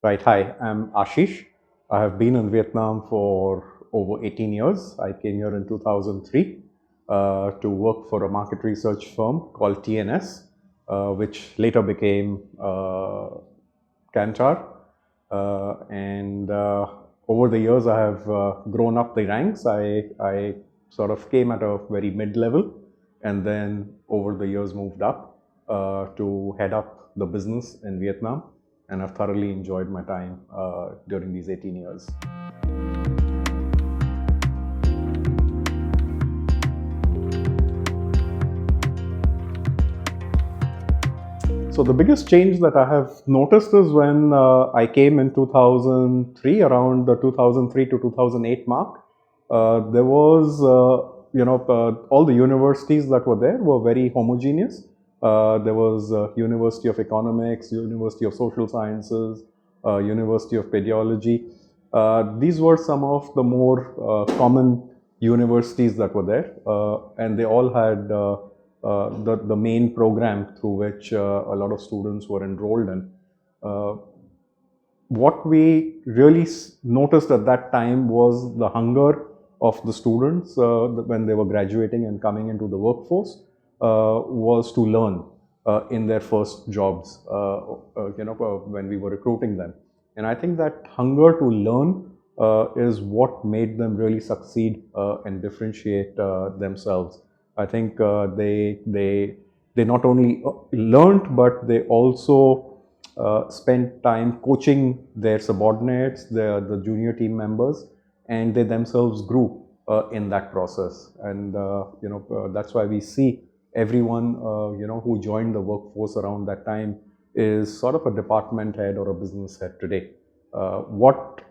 Right, hi, I'm Ashish. I have been in Vietnam for over 18 years. I came here in 2003 to work for a market research firm called TNS, which later became Kantar. And over the years, I have grown up the ranks. I sort of came at a very mid-level and then over the years moved up to head up the business in Vietnam. And I've thoroughly enjoyed my time during these 18 years. So the biggest change that I have noticed is when I came in 2003, around the 2003 to 2008 mark, there was, all the universities that were there were very homogeneous. There was University of Economics, University of Social Sciences, University of Pediology. These were some of the more common universities that were there, and they all had the main program through which a lot of students were enrolled in. What we really noticed at that time was the hunger of the students when they were graduating and coming into the workforce was to learn in their first jobs, when we were recruiting them. And I think that hunger to learn is what made them really succeed and differentiate themselves. I think they not only learned, but they also spent time coaching their subordinates, the junior team members, and they themselves grew in that process. And that's why we see everyone who joined the workforce around that time is sort of a department head or a business head today. What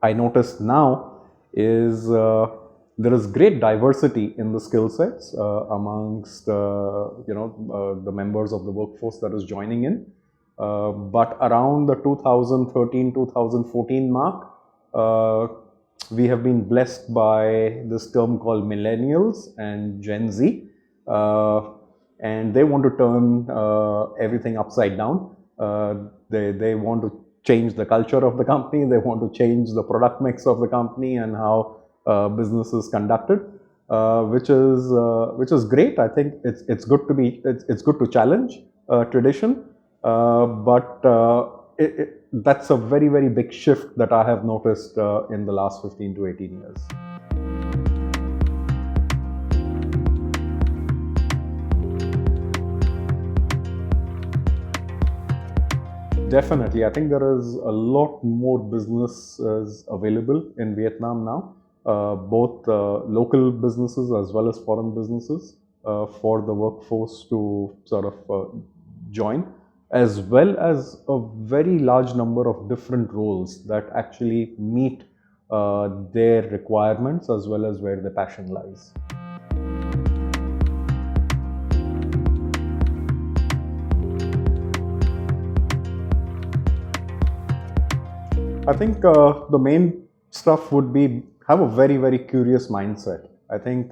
I noticed now is there is great diversity in the skill sets amongst the members of the workforce that is joining in. But around the 2013-2014 mark, we have been blessed by this term called millennials and Gen Z, and they want to turn everything upside down. They want to change the culture of the company. They want to change the product mix of the company and how business is conducted, which is great. I think it's good to challenge tradition, but that's a very, very big shift that I have noticed in the last 15 to 18 years. Definitely, I think there is a lot more businesses available in Vietnam now, both local businesses as well as foreign businesses for the workforce to sort of join, as well as a very large number of different roles that actually meet their requirements as well as where the passion lies. I think the main stuff would be have a very, very curious mindset. I think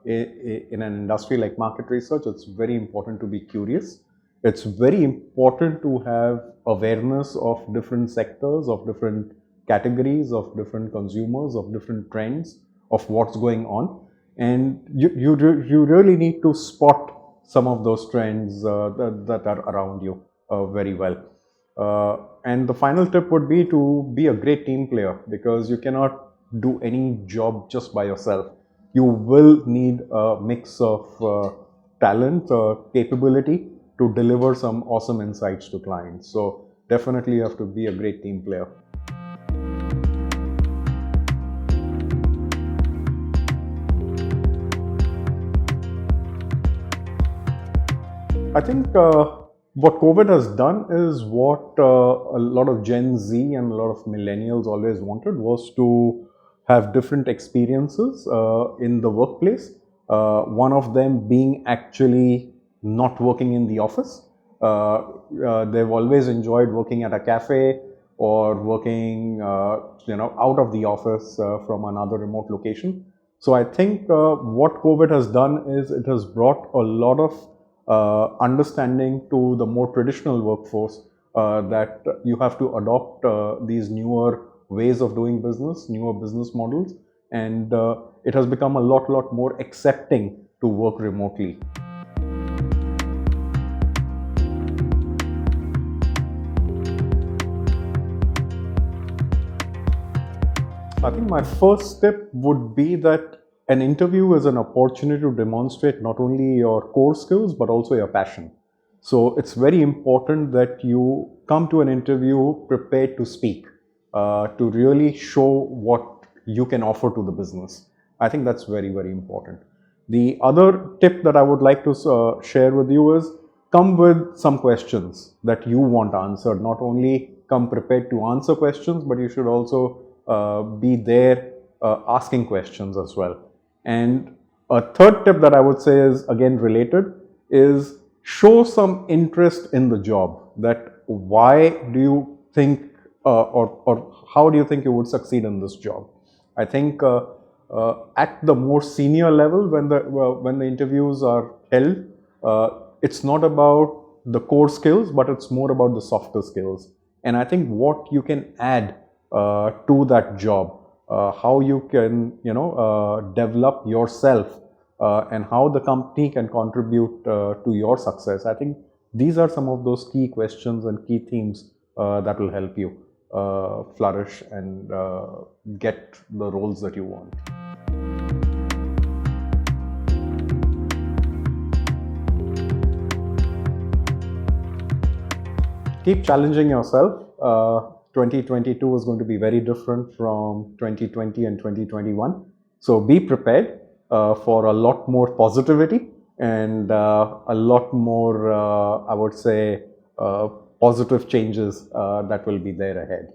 in an industry like market research, it's very important to be curious. It's very important to have awareness of different sectors, of different categories, of different consumers, of different trends, of what's going on. And you really need to spot some of those trends that are around you very well. And the final tip would be to be a great team player, because you cannot do any job just by yourself. You will need a mix of talent, capability to deliver some awesome insights to clients. So definitely you have to be a great team player. I think what COVID has done is what a lot of Gen Z and a lot of millennials always wanted, was to have different experiences in the workplace. One of them being actually not working in the office. They've always enjoyed working at a cafe or working out of the office from another remote location. So I think what COVID has done is it has brought a lot of understanding to the more traditional workforce that you have to adopt these newer ways of doing business, newer business models, and it has become a lot more accepting to work remotely. I think my first step would be that an interview is an opportunity to demonstrate not only your core skills but also your passion. So it's very important that you come to an interview prepared to speak, to really show what you can offer to the business. I think that's very important. The other tip that I would like to share with you is come with some questions that you want answered. Not only come prepared to answer questions, but you should also be there asking questions as well. And a third tip that I would say is again related is show some interest in the job. That why do you think or how do you think you would succeed in this job? I think at the more senior level, when the interviews are held, it's not about the core skills, but it's more about the softer skills. And I think what you can add to that job, how you can develop yourself, and how the company can contribute to your success. I think these are some of those key questions and key themes that will help you flourish and get the roles that you want. Keep challenging yourself. 2022 is going to be very different from 2020 and 2021. So be prepared for a lot more positivity and a lot more, I would say, positive changes that will be there ahead.